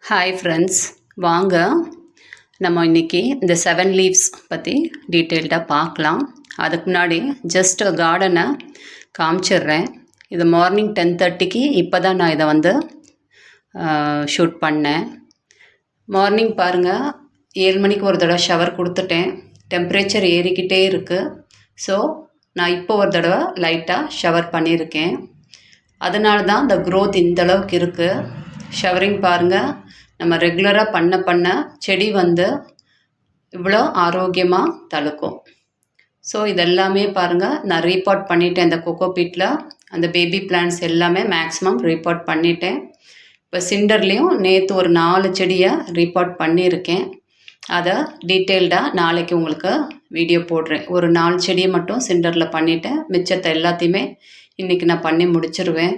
Hi friends, வாங்க நம்ம இன்றைக்கி இந்த 7 லீவ்ஸ் பற்றி டீட்டெயில்டாக பார்க்கலாம். அதுக்கு முன்னாடி ஜஸ்ட் கார்டனை காமிச்சிடுறேன். இது மார்னிங் 10:30க்கு இப்போ தான் நான் இதை ஷூட் பண்ணேன். மார்னிங் பாருங்கள், 7 மணிக்கு ஒரு தடவை ஷவர் கொடுத்துட்டேன். டெம்ப்ரேச்சர் ஏறிக்கிட்டே இருக்குது. ஸோ நான் இப்போ ஒரு தடவை லைட்டாக ஷவர் பண்ணியிருக்கேன். அதனால தான் இந்த க்ரோத் இந்தளவுக்கு இருக்குது. ஷவரிங் பாருங்கள், நம்ம ரெகுலராக பண்ண செடி இவ்வளோ ஆரோக்கியமாக தழுக்கும். ஸோ இதெல்லாமே பாருங்கள், நான் ரீபாட் பண்ணிட்டேன். இந்த கோகோபீட்டில் அந்த பேபி பிளான்ட்ஸ் எல்லாமே மேக்ஸிமம் ரீபாட் பண்ணிட்டேன். இப்போ சிண்டர்லேயும் நேற்று ஒரு 4 செடியை ரீபாட் பண்ணியிருக்கேன். அதை டீட்டெயில்டாக நாளைக்கு உங்களுக்கு வீடியோ போடுறேன். ஒரு 4 செடியை மட்டும் சிண்டரில் பண்ணிவிட்டேன். மிச்சத்தை எல்லாத்தையுமே இன்றைக்கி நான் பண்ணி முடிச்சிருவேன்.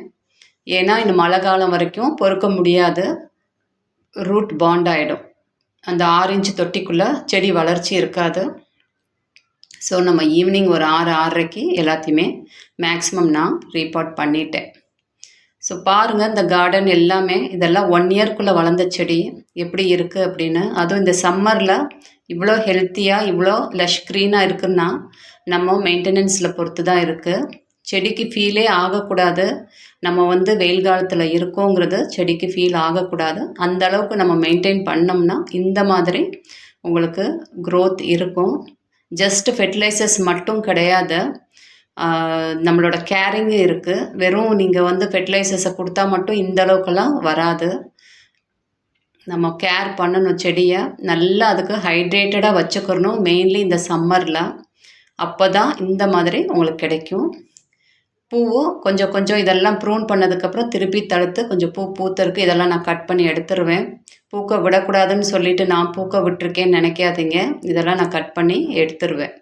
ஏன்னா இன்னும் மழை காலம் வரைக்கும் பொறுக்க முடியாது, ரூட் பாண்ட் ஆகிடும். அந்த 6 இன்ச்சு தொட்டிக்குள்ளே செடி வளர்ச்சி இருக்காது. ஸோ நம்ம ஈவினிங் ஒரு 6-6:30க்கு எல்லாத்தையுமே மேக்ஸிமம் நான் ரீபாட் பண்ணிட்டேன். ஸோ பாருங்கள், இந்த கார்டன் எல்லாமே இதெல்லாம் 1 இயர்க்குள்ளே வளர்ந்த செடி எப்படி இருக்குது அப்படின்னு. அதுவும் இந்த சம்மரில் இவ்வளோ ஹெல்த்தியாக இவ்வளோ லஷ் க்ரீனாக இருக்குன்னா நம்ம மெயின்டெனன்ஸில் பொறுத்து தான் இருக்குது. செடிக்கு ஃபீலே ஆகக்கூடாது, நம்ம வெயில் காலத்தில் இருக்கோங்கிறது செடிக்கு ஃபீல் ஆகக்கூடாது. அந்த அளவுக்கு நம்ம மெயின்டைன் பண்ணோம்னா இந்த மாதிரி உங்களுக்கு க்ரோத் இருக்கும். ஜஸ்ட் ஃபெர்டிலைசர்ஸ் மட்டும் கிடையாது, நம்மளோட கேரிங்கும் இருக்குது. வெறும் நீங்கள் ஃபெர்டிலைசர்ஸை கொடுத்தா மட்டும் இந்த அளவுக்கெல்லாம் வராது. நம்ம கேர் பண்ணணும், செடியை நல்லா அதுக்கு ஹைட்ரேட்டடாக வச்சுக்கிறணும். மெயின்லி இந்த சம்மரில் அப்போ தான் இந்த மாதிரி உங்களுக்கு கிடைக்கும். பூவும் கொஞ்சம் கொஞ்சம் இதெல்லாம் ப்ரூன் பண்ணதுக்கப்புறம் திருப்பி தடுத்து கொஞ்சம் பூத்திருக்கு. இதெல்லாம் நான் கட் பண்ணி எடுத்துருவேன். பூக்க விடக்கூடாதுன்னு சொல்லிவிட்டு நான் பூக்க விட்டுருக்கேன்னு நினைக்காதீங்க. இதெல்லாம் நான் கட் பண்ணி எடுத்துருவேன்.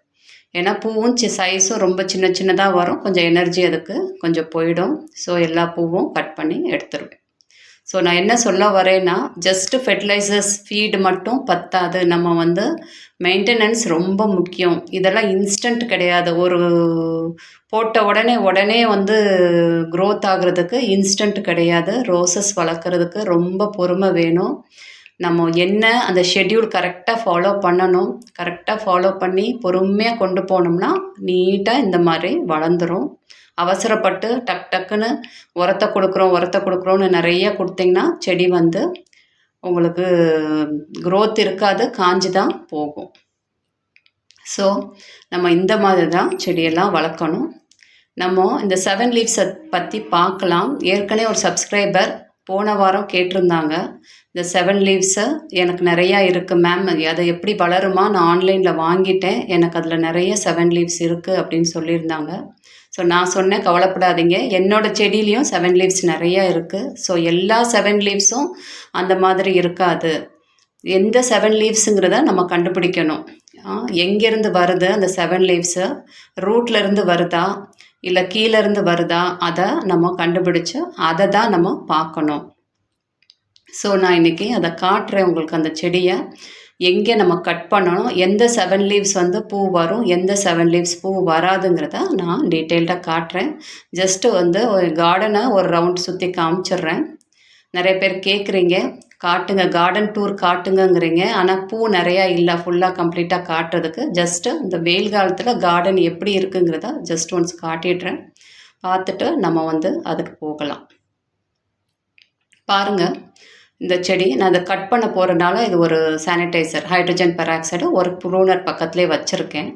ஏன்னா பூவும் சைஸும் ரொம்ப சின்ன சின்னதாக வரும், கொஞ்சம் எனர்ஜி அதுக்கு கொஞ்சம் போயிடும். ஸோ எல்லா பூவும் கட் பண்ணி எடுத்துருவேன். ஸோ நான் என்ன சொல்ல வரேன்னா, ஜஸ்ட்டு ஃபெர்டிலைசர்ஸ் ஃபீடு மட்டும் பத்தாது. நம்ம மெயின்டெனன்ஸ் ரொம்ப முக்கியம். இதெல்லாம் இன்ஸ்டன்ட் கிடையாது. ஒரு போட்ட உடனே க்ரோத் ஆகிறதுக்கு இன்ஸ்டன்ட் கிடையாது. ரோசஸ் வளர்க்குறதுக்கு ரொம்ப பொறுமை வேணும். நம்ம என்ன அந்த ஷெட்யூல் கரெக்டாக ஃபாலோ பண்ணணும். கரெக்டாக ஃபாலோ பண்ணி பொறுமையாக கொண்டு போனோம்னா நீட்டாக இந்த மாதிரி வளர்ந்துடும். அவசரப்பட்டு டக்குன்னு உரத்தை கொடுக்குறோன்னு நிறைய கொடுத்திங்கன்னா செடி உங்களுக்கு க்ரோத் இருக்காது, காஞ்சி தான் போகும். ஸோ நம்ம இந்த மாதிரி தான் செடியெல்லாம் வளர்க்கணும். நம்ம இந்த 7 லீவ்ஸை பற்றி பார்க்கலாம். ஏற்கனவே ஒரு சப்ஸ்கிரைபர் போன வாரம் கேட்டிருந்தாங்க, இந்த 7 லீவ்ஸை எனக்கு நிறையா இருக்குது மேம், அதை எப்படி வளருமா, நான் ஆன்லைனில் வாங்கிட்டேன், எனக்கு அதில் நிறைய 7 லீவ்ஸ் இருக்குது அப்படின்னு சொல்லியிருந்தாங்க. ஸோ நான் சொன்னேன், கவலைப்படாதீங்க, என்னோடய செடியிலையும் 7 லீவ்ஸ் நிறையா இருக்குது. ஸோ எல்லா 7 லீவ்ஸும் அந்த மாதிரி இருக்காது. எந்த 7 லீவ்ஸுங்கிறத நம்ம கண்டுபிடிக்கணும். எங்கேருந்து வருது அந்த 7 லீவ்ஸு, ரூட்லேருந்து வருதா இல்லை கீழேருந்து வருதா, அதை நம்ம கண்டுபிடிச்சு அதை தான் நம்ம பார்க்கணும். ஸோ நான் இன்றைக்கி அதை காட்டுறேன் உங்களுக்கு. அந்த செடியை எங்கே நம்ம கட் பண்ணணும், எந்த 7 லீவ்ஸ் பூ வரும், எந்த 7 லீவ்ஸ் பூ வராதுங்கிறத நான் டீட்டெயில்டாக காட்டுறேன். ஜஸ்ட்டு ஒரு கார்டனை ஒரு ரவுண்ட் சுற்றி காமிச்சிட்றேன். நிறைய பேர் கேட்குறீங்க, காட்டுங்க கார்டன் டூர் காட்டுங்கங்கிறீங்க, ஆனால் பூ நிறையா இல்லை ஃபுல்லாக கம்ப்ளீட்டாக காட்டுறதுக்கு. ஜஸ்ட்டு இந்த வெயில் காலத்தில் கார்டன் எப்படி இருக்குங்கிறத ஜஸ்ட் ஒன்ஸ் காட்டிடுறேன். பார்த்துட்டு நம்ம அதுக்கு போகலாம். பாருங்கள், இந்த செடி நான் அதை கட் பண்ண போகிறனால இது ஒரு சானிடைசர் ஹைட்ரஜன் பெராக்சைடு ஒரு ப்ரூனர் பக்கத்துலேயே வச்சுருக்கேன்.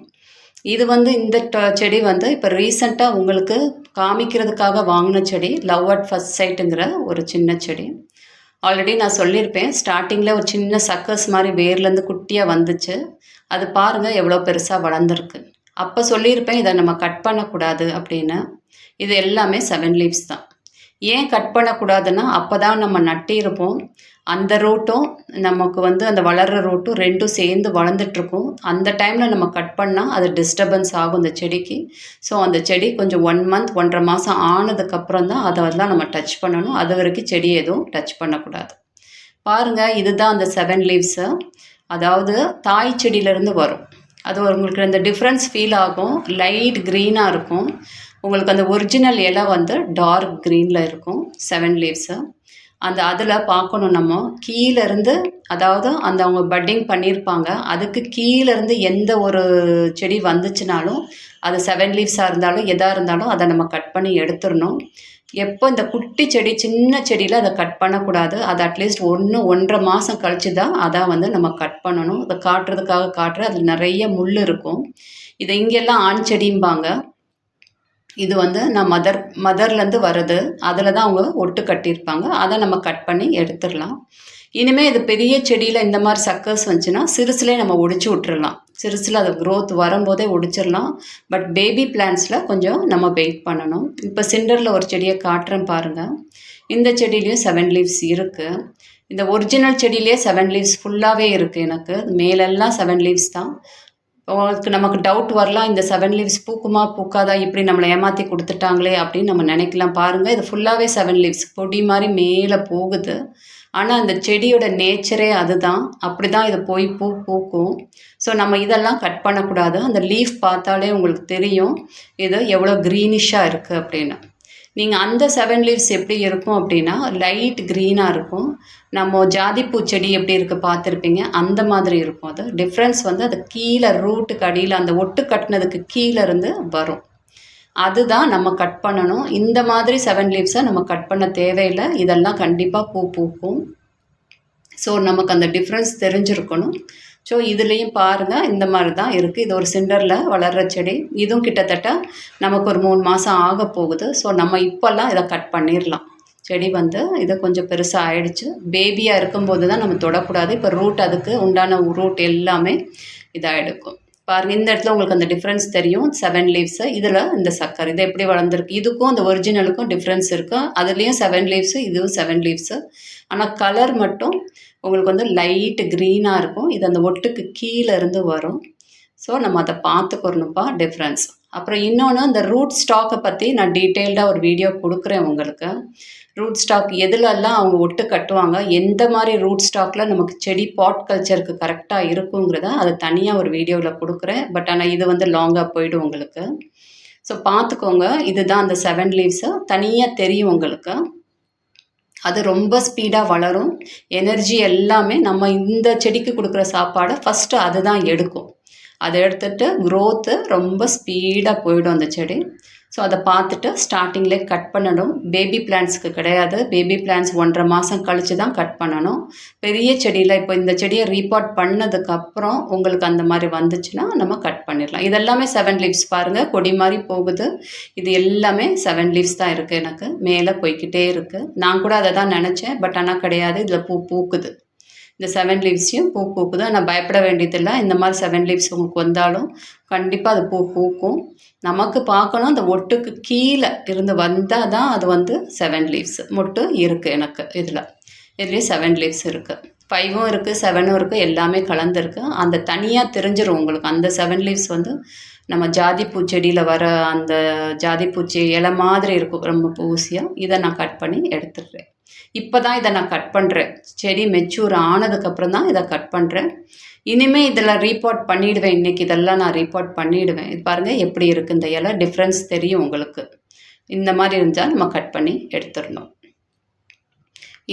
இது இந்த செடி இப்போ ரீசண்டாக உங்களுக்கு காமிக்கிறதுக்காக வாங்கின செடி, லவ் அட் ஃபர்ஸ்ட் சைட்டுங்கிற ஒரு சின்ன செடி. ஆல்ரெடி நான் சொல்லியிருப்பேன், ஸ்டார்டிங்கில் ஒரு சின்ன சக்கஸ் மாதிரி வேர்லேருந்து குட்டியாக வந்துச்சு. அது பாருங்கள் எவ்வளோ பெருசாக வளர்ந்துருக்கு. அப்போ சொல்லியிருப்பேன் இதை நம்ம கட் பண்ணக்கூடாது அப்படின்னு. இது எல்லாமே 7 லீவ்ஸ் தான். ஏன் கட் பண்ணக்கூடாதுன்னா, அப்போ தான் நம்ம நட்டிருப்போம், அந்த ரூட்டும் நமக்கு அந்த வளர்கிற ரூட்டும் ரெண்டும் சேர்ந்து வளர்ந்துட்டுருக்கும். அந்த டைமில் நம்ம கட் பண்ணால் அது டிஸ்டர்பன்ஸ் ஆகும் இந்த செடிக்கு. ஸோ அந்த செடி கொஞ்சம் 1 மந்த் 1.5 மாதம் ஆனதுக்கப்புறம் தான் அதெல்லாம் நம்ம டச் பண்ணணும். அது வரைக்கும் செடி எதுவும் டச் பண்ணக்கூடாது. பாருங்கள், இதுதான் அந்த 7 லீவ்ஸு. அதாவது தாய் செடியிலேருந்து வரும். அது உங்களுக்கு அந்த டிஃப்ரென்ஸ் ஃபீல் ஆகும். லைட் க்ரீனாக இருக்கும். உங்களுக்கு அந்த ஒரிஜினல் இலை டார்க் க்ரீனில் இருக்கும் 7 லீவ்ஸு. அதில் பார்க்கணும் நம்ம கீழேருந்து, அதாவது அவங்க பட்டிங் பண்ணியிருப்பாங்க, அதுக்கு கீழேருந்து எந்த ஒரு செடி வந்துச்சுனாலும் அது 7 லீவ்ஸாக இருந்தாலும் எதாக இருந்தாலும் அதை நம்ம கட் பண்ணி எடுத்துடணும். எப்போ இந்த குட்டி செடி சின்ன செடியில் அதை கட் பண்ணக்கூடாது. அது அட்லீஸ்ட் 1-1.5 மாதம் கழிச்சு தான் அதை நம்ம கட் பண்ணணும். அதை காட்டுறதுக்காக காட்டுறேன். அதில் நிறைய முள் இருக்கும். இதை இங்கெல்லாம் ஆண் செடிம்பாங்க. இது நான் மதர்லேருந்து வருது. அதில் தான் அவங்க ஒட்டு கட்டியிருப்பாங்க. அதை நம்ம கட் பண்ணி எடுத்துடலாம். இனிமேல் இது பெரிய செடியில் இந்த மாதிரி சக்கர்ஸ் வந்துச்சுன்னா சிறுசுலேயே நம்ம ஒடிச்சு விட்டுறலாம். சிறுசில் அது க்ரோத் வரும்போதே ஒடிச்சிடலாம். பட் பேபி பிளான்ஸில் கொஞ்சம் நம்ம வெயிட் பண்ணணும். இப்போ சிண்டரில் ஒரு செடியை காட்டுறேன் பாருங்கள். இந்த செடியிலையும் 7 லீவ்ஸ் இருக்குது. இந்த ஒரிஜினல் செடியிலே 7 லீவ்ஸ் ஃபுல்லாகவே இருக்குது. எனக்கு மேலெல்லாம் 7 லீவ்ஸ் தான். உங்களுக்கு நமக்கு டவுட் வரலாம், இந்த 7 லீவ்ஸ் பூக்குமா பூக்காதா, இப்படி நம்மளை ஏமாற்றி கொடுத்துட்டாங்களே அப்படின்னு நம்ம நினைக்கலாம். பாருங்கள், இது ஃபுல்லாகவே 7 லீவ்ஸ் பொடி மாதிரி மேலே போகுது. ஆனால் அந்த செடியோட நேச்சரே அதுதான். அப்படி தான் இது போய் பூக்கும். ஸோ நம்ம இதெல்லாம் கட் பண்ணக்கூடாது. அந்த லீஃப் பார்த்தாலே உங்களுக்கு தெரியும் இது எவ்வளோ க்ரீனிஷாக இருக்குது அப்படின்னு. நீங்கள் அந்த 7 லீவ்ஸ் எப்படி இருக்கும் அப்படின்னா லைட் க்ரீனாக இருக்கும். நம்ம ஜாதிப்பூ செடி எப்படி இருக்குது பார்த்துருப்பீங்க, அந்த மாதிரி இருக்கும். அது டிஃப்ரென்ஸ் அது கீழே ரூட்டுக்கு அடியில் அந்த ஒட்டு கட்டினதுக்கு கீழே இருந்து வரும். அதுதான் நம்ம கட் பண்ணணும். இந்த மாதிரி 7 லீவ்ஸை நம்ம கட் பண்ண தேவையில்லை. இதெல்லாம் கண்டிப்பாக பூக்கும். ஸோ நமக்கு அந்த டிஃப்ரென்ஸ் தெரிஞ்சிருக்கணும். ஸோ இதுலேயும் பாருங்கள், இந்த மாதிரி தான் இருக்குது. இது ஒரு சிண்டரில் வளர்கிற செடி. இதுவும் கிட்டத்தட்ட நமக்கு ஒரு 3 மாதம் ஆக போகுது. ஸோ நம்ம இப்போல்லாம் இதை கட் பண்ணிடலாம். செடி இது கொஞ்சம் பெருசாக ஆயிடுச்சு. பேபியாக இருக்கும்போது தான் நம்ம தொடக்கூடாது. இப்போ ரூட் அதுக்கு உண்டான ரூட் எல்லாமே இதாக எடுக்கும். பாருங்கள், இந்த இடத்துல உங்களுக்கு அந்த டிஃப்ரென்ஸ் தெரியும். 7 லீவ்ஸு இதில் இந்த சக்கரை இது எப்படி வளர்ந்துருக்கு. இதுக்கும் அந்த ஒரிஜினலுக்கும் டிஃப்ரென்ஸ் இருக்குது. அதுலேயும் 7 லீவ்ஸு, இதுவும் 7 லீவ்ஸு. ஆனால் கலர் மட்டும் உங்களுக்கு லைட்டு க்ரீனாக இருக்கும். இது அந்த ஒட்டுக்கு கீழே இருந்து வரும். ஸோ நம்ம அதை பார்த்துக்கணும்ப்பா டிஃப்ரென்ஸ். அப்புறம் இன்னொன்று, இந்த ரூட் ஸ்டாக்கை பற்றி நான் டீட்டெயில்டாக ஒரு வீடியோ கொடுக்குறேன் உங்களுக்கு. ரூட் ஸ்டாக் எதுலெல்லாம் அவங்க ஒட்டு கட்டுவாங்க, எந்த மாதிரி ரூட் ஸ்டாக்கில் நமக்கு செடி பாட் கல்ச்சருக்கு கரெக்டாக இருக்குங்கிறத அது தனியாக ஒரு வீடியோவில் கொடுக்குறேன். பட் ஆனால் இது லாங்காக போய்டும் உங்களுக்கு. ஸோ பார்த்துக்கோங்க. இதுதான் அந்த 7 லீவ்ஸு தனியாக தெரியும் உங்களுக்கு. அது ரொம்ப ஸ்பீடாக வளரும். எனர்ஜி எல்லாமே நம்ம இந்த செடிக்கு கொடுக்குற சாப்பாடை ஃபஸ்ட்டு அதுதான் எடுக்கும். அதை எடுத்துகிட்டு க்ரோத்து ரொம்ப ஸ்பீடாக போயிடும் அந்த செடி. ஸோ அதை பார்த்துட்டு ஸ்டார்டிங்லேயே கட் பண்ணணும். பேபி பிளான்ட்ஸ்க்கு கிடையாது. பேபி பிளான்ட்ஸ் 1.5 மாதம் கழித்து தான் கட் பண்ணணும். பெரிய செடியில் இப்போ இந்த செடியை ரீபாட் பண்ணதுக்கப்புறம் உங்களுக்கு அந்த மாதிரி வந்துச்சுன்னா நம்ம கட் பண்ணிடலாம். இதெல்லாமே 7 லீவ்ஸ் பாருங்கள், கொடி மாதிரி போகுது. இது எல்லாமே 7 லீவ்ஸ் தான் இருக்குது. எனக்கு மேலே போய்கிட்டே இருக்குது. நான் கூட அதை தான் நினச்சேன். பட் ஆனால் கிடையாது, இதில் பூக்குது. இந்த 7 லீவ்ஸையும் பூக்குது. ஆனால் பயப்பட வேண்டியதில்லை. இந்த மாதிரி 7 லீவ்ஸ் உங்களுக்கு வந்தாலும் கண்டிப்பாக அது பூக்கும். நமக்கு பார்க்கணும், அந்த ஒட்டுக்கு கீழே இருந்து வந்தால் தான் அது 7 லீவ்ஸ் மொட்டு இருக்குது எனக்கு. இதுலேயே 7 லீவ்ஸ் இருக்குது. 5ம் இருக்குது, 7ம் இருக்குது, எல்லாமே கலந்துருக்கு. அந்த தனியாக தெரிஞ்சிடும் உங்களுக்கு. அந்த 7 லீவ்ஸ் நம்ம ஜாதிப்பூ செடியில் வர அந்த ஜாதிப்பூச்சி இலை மாதிரி இருக்கும், ரொம்ப பூசியாக. இதை நான் கட் பண்ணி எடுத்துடுறேன். இப்போ தான் இதை நான் கட் பண்ணுறேன். செடி மெச்சூர் ஆனதுக்கப்புறம் தான் இதை கட் பண்ணுறேன். இனிமேல் இதில் ரீபாட் பண்ணிவிடுவேன். இன்றைக்கி இதெல்லாம் நான் ரீபாட் பண்ணிவிடுவேன். இது பாருங்கள் எப்படி இருக்குது இந்த இலை, டிஃப்ரென்ஸ் தெரியும் உங்களுக்கு. இந்த மாதிரி இருந்தால் நம்ம கட் பண்ணி எடுத்துடணும்.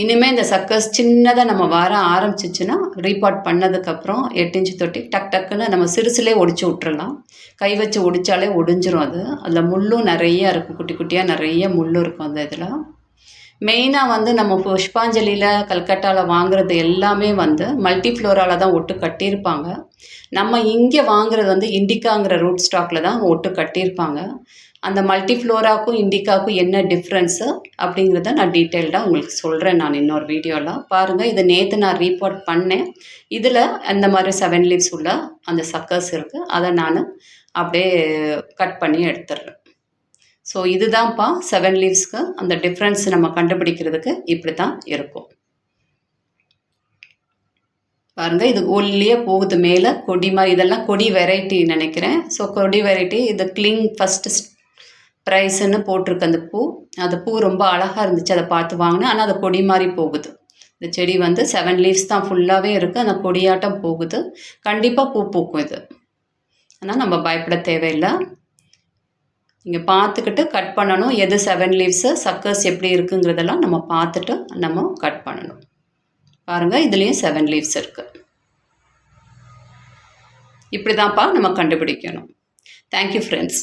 இனிமேல் இந்த சக்கர்ஸ் சின்னதாக நம்ம வர ஆரம்பிச்சிச்சுன்னா ரீபாட் பண்ணதுக்கப்புறம் 8 இன்ச்சு தொட்டி டக்குன்னு நம்ம சிறுசுலே ஒடிச்சு விட்டுறலாம். கை வச்சு ஒடித்தாலே ஒடிஞ்சிரும். அதில் முள்ளும் நிறையா இருக்கும், குட்டி குட்டியாக நிறைய முள் இருக்கும் அந்த இதில். மெயினாக நம்ம புஷ்பாஞ்சலியில் கல்கட்டாவில் வாங்குறது எல்லாமே மல்டி ஃப்ளோராவில் தான் ஒட்டு கட்டியிருப்பாங்க. நம்ம இங்கே வாங்குறது இண்டிகாங்கிற ரூட் ஸ்டாக்கில் தான் ஒட்டு கட்டியிருப்பாங்க. அந்த மல்டி ஃப்ளோராக்கும் இண்டிகாவுக்கும் என்ன டிஃப்ரென்ஸு அப்படிங்கிறத நான் டீட்டெயில்டாக உங்களுக்கு சொல்கிறேன் நான் இன்னொரு வீடியோவில். பாருங்கள், இது நேற்று நான் ரீபாட் பண்ணேன். இதில் அந்த மாதிரி 7 லீவ்ஸ் உள்ள அந்த சக்கர்ஸ் இருக்குது. அதை நான் அப்படியே கட் பண்ணி எடுத்துடுறேன். ஸோ இதுதான்ப்பா 7 லீவ்ஸ்க்கு அந்த டிஃப்ரென்ஸ் நம்ம கண்டுபிடிக்கிறதுக்கு இப்படி தான் இருக்கும். பாருங்கள், இது ஒல்லியே போகுது மேலே கொடி மாதிரி. இதெல்லாம் கொடி வெரைட்டி நினைக்கிறேன். ஸோ கொடி வெரைட்டி. இது கிளிங் ஃபஸ்ட்டு ப்ரைஸுன்னு போட்டிருக்கு அந்த பூ. அந்த பூ ரொம்ப அழகாக இருந்துச்சு, அதை பார்த்து வாங்கினேன். ஆனால் அது கொடி மாதிரி போகுது. இந்த செடி 7 லீவ்ஸ் தான் ஃபுல்லாகவே இருக்குது. அந்த கொடியாட்டம் போகுது. கண்டிப்பாக பூக்கும் இது. ஆனால் நம்ம பயப்பட தேவையில்லை. இங்கே பார்த்துக்கிட்டு கட் பண்ணணும். எது 7 லீவ்ஸு, சக்கர்ஸ் எப்படி இருக்குங்கிறதெல்லாம் நம்ம பார்த்துட்டு நம்ம கட் பண்ணணும். பாருங்கள், இதுலேயும் 7 லீவ்ஸ் இருக்குது. இப்படி தான்ப்பா நம்ம கண்டுபிடிக்கணும். Thank you friends.